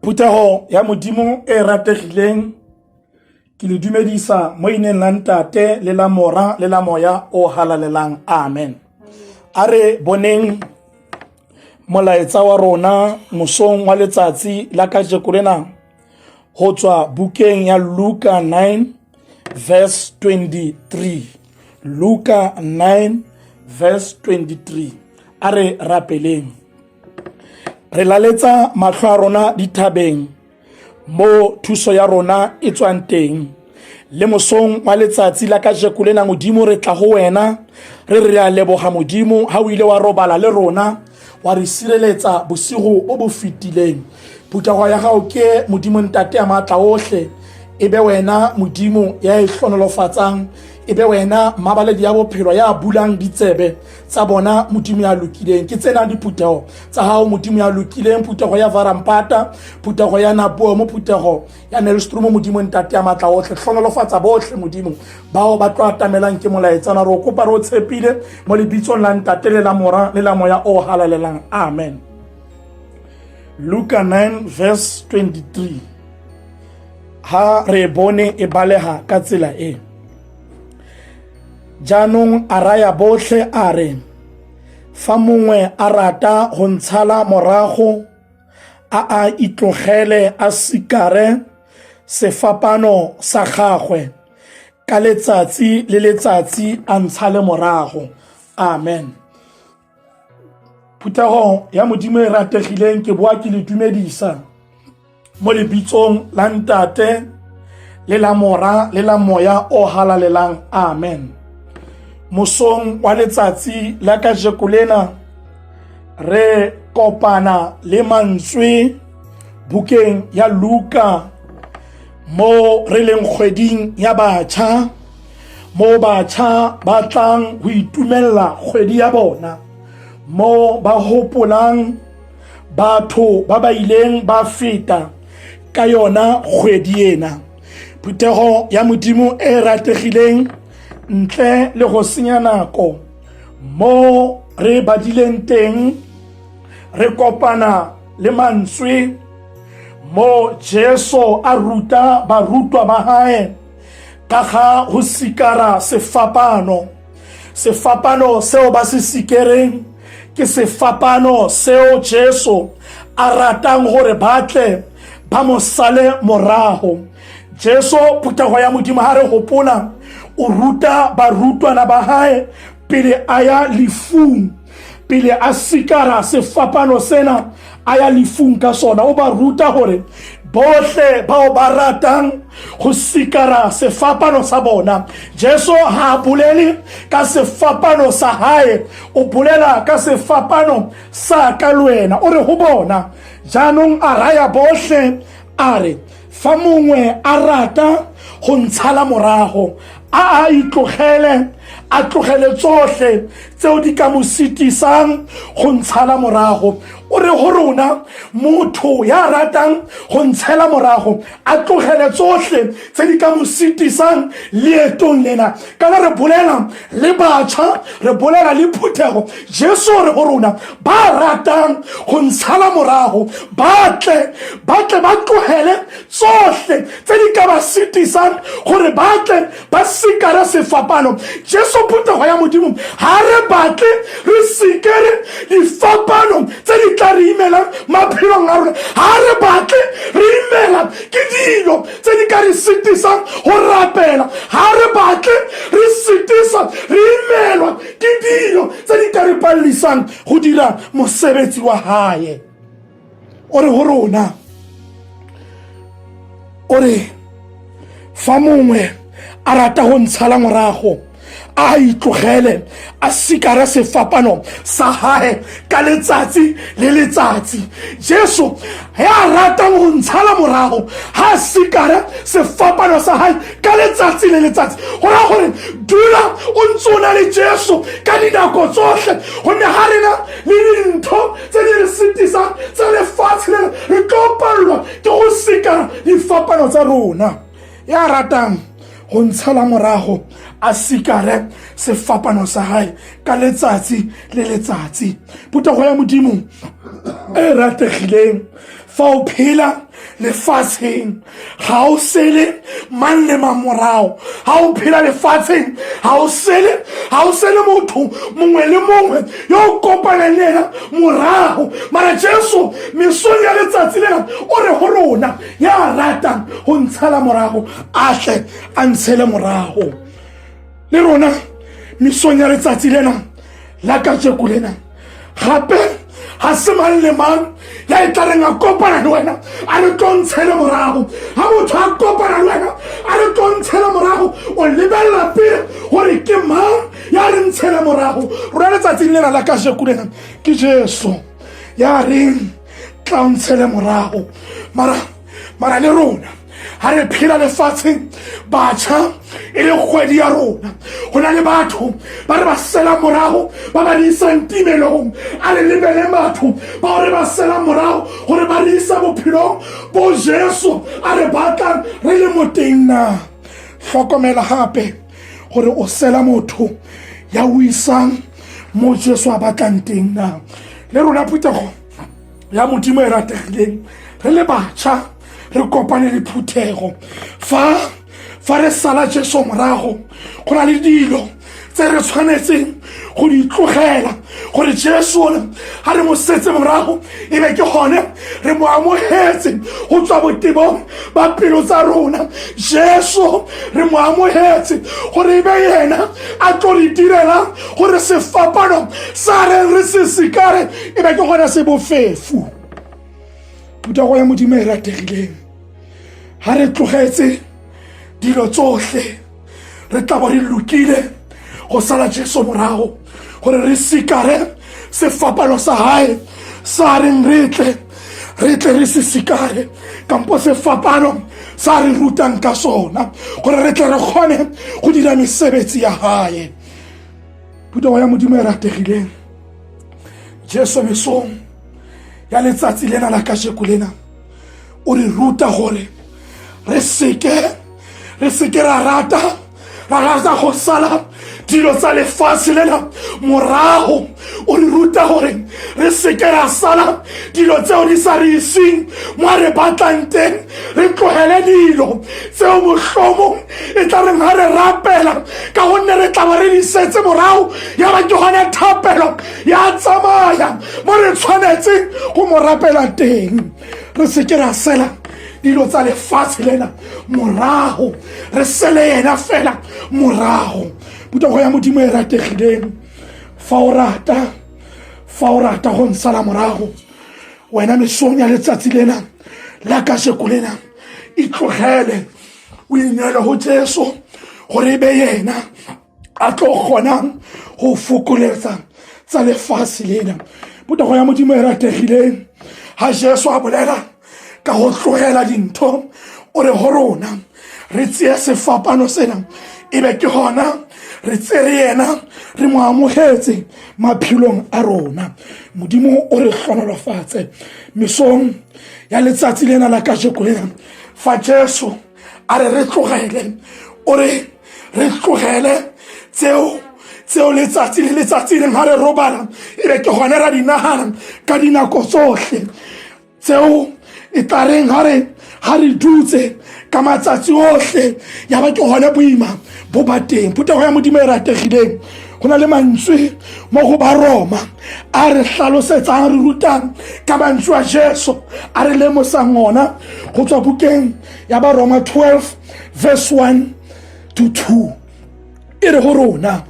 Putego ya modimo e rategileng ke le dumedisa mo ineng la ntate le la mora le la moya o halalelang. Amen. Are boneng molaetsa wa rona mosong wa letsatsi la kajeko lena ho tswa bukeng ya Luka 9 verse 23. Luka 9 verse 23. Are rapeleng re laletsa mahlo a rona dithabeng mo thuso ya rona e tswang teng le mosong wa letsatsi la kajeko lena. Modimo re tla ho wena re a leboga modimo ha o ile wa robala le rona wa re sireletsa bosigo bo bo fitileng. Putego ya gago ke modimo ntate ya matla ohle, ebe wena modimo ya ihlonolofatsang, ebe wena mabaledi ya bophelo ya bulang ditsebe tsa bona modimo ya lokileng. Ke tsena diputego tsa hao modimo ya lokileng, putego ya Varampata, putego ya Napuo mo, putego ya Nelstrom modimo ntate ya matla ohle. Hlonolofatsa bohle modimo bao ba tlo atamelang ke molaetsana ro kopa ro tshepile mo lebitsong la ntate le la mora le la moya o halalelang. Amen. Luka 9 verse 23. Ha re bone e baleha ka tsela e. Janong a raya bohle a re, fa mongwe a rata ho ntshala morago a itlogele a sikare sefapano sa gagwe ka letsatsi le letsatsi a ntshale morago. Amen. Putego ya modimo e rategileng ke boa ke le dumedisa mo lebitsong la ntate le la mora le la moya o halalelang. Amen. Mosong wa letsatsi la kajeko lena re kopana le mantswe bukeng ya Luka mo re leng kgweding ya batjha, mo batjha ba tlang ho itumella kgwedi ya bona, mo ba hopolang batho ba ba ileng ba feta ka yona kgwedi ena. Putego ya modimo e rategileng ntle le go senya nako mo re badileng teng re kopana le mantswe mo Jesu a ruta barutwa ba hae ka ga ho sikara sefapano seo ba se sikereng ke sefapano seo Jesu a ratang gore batle ba mo sale morago. Jesu putego ya modimo ha re gopola o ruta barutwana ba hae pele a ya lifung, pele a sikara sefapano sena a ya lifung ka sona. O ba ruta gore bohle bao ba ratang go sikara sefapano sa bona. Jesu ha bolele ka sefapano sa hae, o bolela ka sefapano sa ka lwena. O re ho bona janong a raya bohle a re, fa mongwe a rata go ntshala morago a itlogele tsohle tseo di ka mo sitisang go ntshala morago. O re ho rona motho ya ratang go ntshela morago a tlogele tsohle tse di ka mo sitisang leetong lena. Kana re bolela le batjha, re bolela le phuthego. Jesu re ho rona ba ratang go ntshala morago batle ba tlogele tsohle tse di ka ba sitisang gore batle ba sikara sefapano. Jesu phuthego ya modimo ha re batle re sikere difapano tse di tla re imelang maphelong a rona. Ha re batle re imela ke dilo tse di ka re sitisang go rapela. Ha re batle re imelwa ke dilo tse di ka re pallisang go dira mosebetsi wa hae. O re ho rona, o re fa mongwe a rata go ntshala morago a itlogele a sikara sefapano sa hae ka letsatsi le letsatsi. Jesu ya ratang go ntshala morago ha sikara sefapano sa hae ka letsatsi le letsatsi. Go ra gore dula o ntsona le Jesu ka dinako tsohle, gonne ha rena le dintho tse di re sitisang tsa lefatshe lena re tlo palelwa ke go sikara difapano tsa rona. Ya ratang go ntshala morago a sikare sefapano sa hae ka letsatsi le letsatsi. Putego ya modimo e rategileng fa o phela lefatsheng ga o sele man le mamorao ga o phela lefatsheng ga o sele motho mongwe le mongwe yo o kopanang le ena morago mara Jesu mesong ya letsatsi lena o re go rona ya ratang go ntshela morago a tle a ntshele morago le rona mesong ya letsatsi lena la kajeko lena gape ga se mang le mang ya e tla reng a kopana le wena a re tlo ntshele morago ga motho a kopana le wena a re tlo ntshele morago o lebelela pele gore ke mang ya re ntshele morago rona letsatsing lena la kajeko lena ke Jesu ya reng tla ntshele morago mara le rona ha re phela lefatsheng batjha e le kgwedi ya rona go na le batho ba re ba sela morago ba ba isang timelong a re lebele batho ba re ba sela morago gore ba re isa bophelong bo Jesu a re batlang re le moteng na hlokomela gape gore o sela motho ya o isang mo Jesu a batlang teng na le rona putego ya modimo e rategileng re le batjha re kopane le phuthego fa re sala Jesu morago go na le dilo tse re tshwanetseng go di tlogela gore Jesu ha re mo setse morago e be ke gone re mo amogetse go tswa botebong ba pelo tsa rona Jesu re mo amogetse gore e be yena a tlo re direla gore sefapano sa re se sikare e be ke gone se bofefu puta go ya modimo e rategileng ha re tlogetse dilo tsohle re tla ba re lokile go sala Jesu morago gore re sikare sefapano sa hae sa reng re tle re se sikare kampo sefapano sa re rutang ka sona gore re tle re kgone go dira mesebetsi ya hae puta ya modimo e rategileng Jesu mesong ya letsatsi lena la kajeko lena o re ruta gore re seke ra rata go sala dilo tsa lefatshe lena morago o re ruta gore re seke ra sala dilo tseo di sa re iseng mo re batlang teng re tlogele dilo tseo mohlomong e tla reng ha re rapela ka gonne re tla ba re di setse morago ya ba ke gona thapelo ya tsamaya mo re tshwanetseng go mo rapela teng re seke ra sela dilo tsa lefatshe lena morago re sele yena fela morago puta go ya modimo e rategileng fa o rata go nsala morago wena mesong ya letsatsi lena la kajeko lena e tlogele o inela go Jesu gore e be yena a tlo kgonang go fokoletsa tsa lefatshe lena puta go ya modimo e rategileng ha Jesu a bolela ka go tlogela dintho o re go rona re tseye sefapano sena e be ke gona re tsere yena re mo amogetse maphelong a rona modimo o re hlonolofatse mesong ya letsatsi lena la kajeko lena fa Jesu a re tlogele o re tlogele tseo letsatsi le letsatsi le ha re robala e be ke gona ra dinagana ka dinako tsohle tseo e tla reng ha re dutse ka matsatsi ohle ya ba ke gona boima bo ba teng puta go ya modimo e rategileng go na le mantswe mo go ba Roma a re hlalosetsang re rutang ka mantswe a Jesu a re lemosang ona go tswa bukeng ya ba Roma 12 verse 1 to 2 e re go rona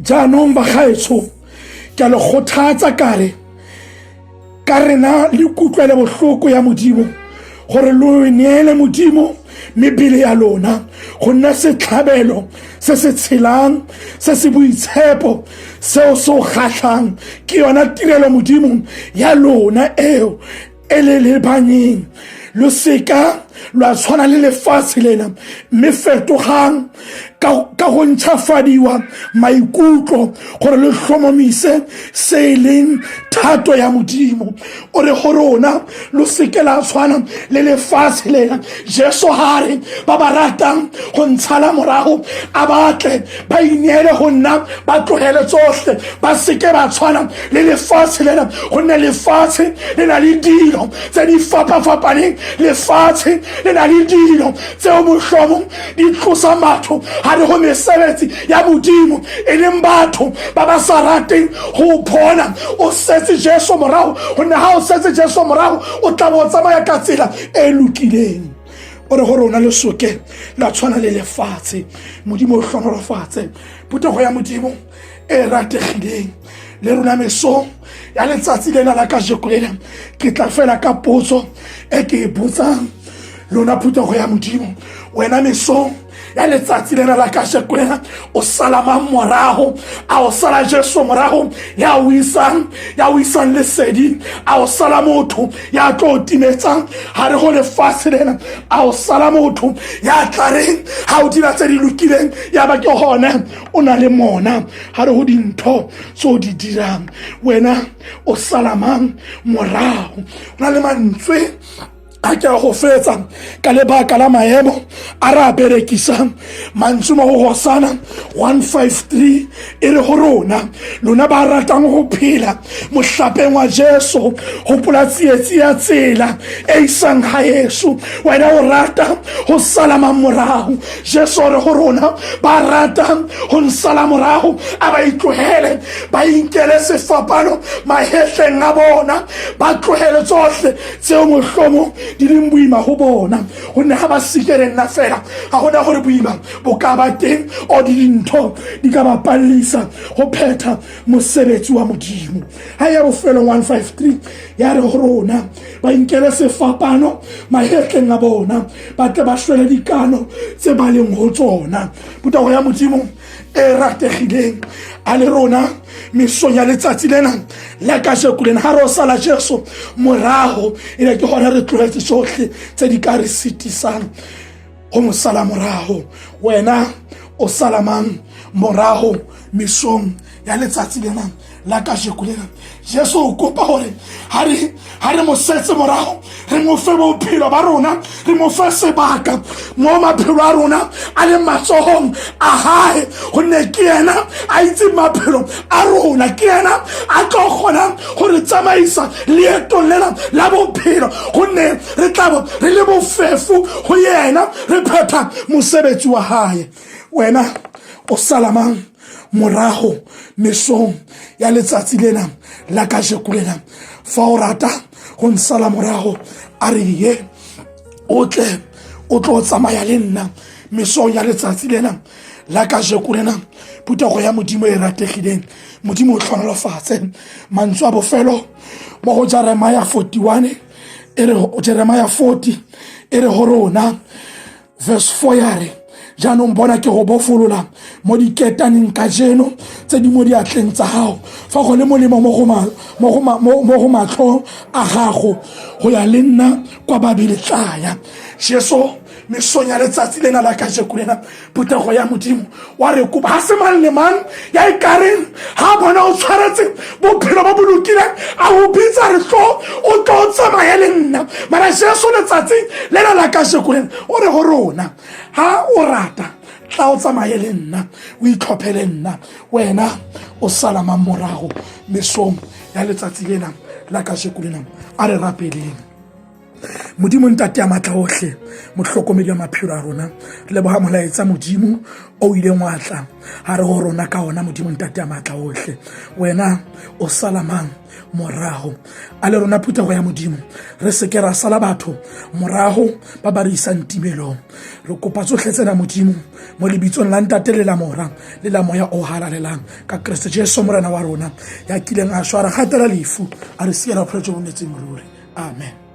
jaanong ba gaetsho ke le kgothatsa ka rena le kutlwele bohloko ya modimo gore lo neele modimo mebele ya lona go nna setlhabelo se se tshelang se se boitshepo seo se o kgatlhang ke yona tirelo modimo ya lona eo e le lebanyeng lo seka lwa tshwana le lefatshe lena mme fetogang ka go ntšhafadiwa maikutlo gore le hlomomise se leng thato ya modimo o re go rona lo seke la tshwana le lefatshe lena Jesu hare ba ba ratang go ntshala morago a batle ba ineele go nna ba tlogele tsohle ba seke ba tshwana le lefatshe lena gonne lefatshe le na le dilo tse di fapafapaneng lefatshe le na le dilo tseo mohlomong di tlosa batho ha re go mesebetsi ya modimo e leng batho ba ba sa rateng go bona o setse Jesu morago gonne ha o setse Jesu morago o tla bo tsamaya ka tsela e lokileng o re gore o na le soke la tshwana le lefatshe modimo o hlonolofatse phetogo ya modimo e rategileng le rona meso ya letsatsi lena la kajeko lena ke tla fela ka potso e ke e botsang lona phetogo ya modimo wena meso ya letsatsi lena la kajeko lena o sala mang morago a o sala Jesu morago ya o isang lesedi a o sala motho ya tlo timetsang ha re go lefatshe lena a o sala motho ya tlareng ha o dira tse di lokileng ya ba ke gone o na le mona ha re go dintho tso di dirang wena o sala mang morago o na le mantswe a ke go fetsa ka lebaka la maemo a re a berekisang mantswe mo go Hosana 1:5-3 e re go rona lona ba ratang go phela mohlapeng wa Jesu go polatsietsi ya tsela e isang ga Yesu wena o rata go salama morago Jesu re go rona ba rata go nsala morago a ba itlogele ba inkele sefapano mahetleng a bona ba tlogele tsohle tseo mohlomo di leng boima go bona gonne ga ba sikere nna fela ga gona gore boima bo ka ba teng o dintho di ka ba pallisa go phetha mosebetsi wa modimo ha ya bofelo 1:5-3 ya re go rona ba inkele sefapano mahetleng a bona ba tle ba shwele dikano tse ba leng go tsona phetogo ya modimo e rategileng a le rona mesong ya letsatsi lena la kajeko lena ha re o sala Jesu morago e le ke gona re tlogetse tsohle tse di ka re sitisang go mo sala morago wena o salamang morago mesong ya letsatsi lena la kajeko lena Jesu o kopa gore ha re mo setse morago re mo fe bophelo ba rona re mo fe sebaka mo maphelo a rona a le matsogong a hae gonne ke yena a itse maphelo a rona ke yena a tlo kgona gore tsamaisa leeto lela la bophelo gonne re tlabo re le bofefo go yena re phetha mosebetsi wa hae wena o salamang morago mesong ya letsatsi lena la kajeko lena fa o rata go nsala morago a re ye o tlo tsamaya le nna mesong ya letsatsi lena la kajeko lena phetogo ya modimo e rategileng modimo o hlonolofatse mantswe a bofelo mo go Jeremiah 41 e re Jeremiah 40 e re go rona verse 4 ya re jaanong bona ke go bofolola mo diketaneng ka jeno tse di mo diatleng tsa gago fa go le molemo mo go matlho a gago go ya le nna kwa Babele tlaya Jesu mesong ya letsatsi lena la kajeko lena phetogo ya modimo wa re kopa ha se mang le mang ya ikareng ha bona o tshwaretse bophelo bo bolokileng a o bitsa re tlo o tlo tsamaya le nna mara Jesu letsatsi lena la kajeko lena o re go rona ha o rata tla o tsamaye le nna o itlhophele nna wena o salama morago mesong ya letsatsi lena la kajeko lena a re rapeleng modimo ntate ya matla ohle mohlokomedi wa maphelo a rona le boha molaetsa modimo o ile ngwatla ha re go rona ka ona modimo ntate ya matla ohle wena o salamang morago a le rona phetogo ya modimo re seke ra sala batho morago ba ba re isang timelong re kopa tsohle tsena modimo mo lebitsong la ntate le la mora le la moya o halalelang ka Kristo Jesu morena wa rona ya kileng a shwara gatela lefu a re siela photso mo netseng ruri amen.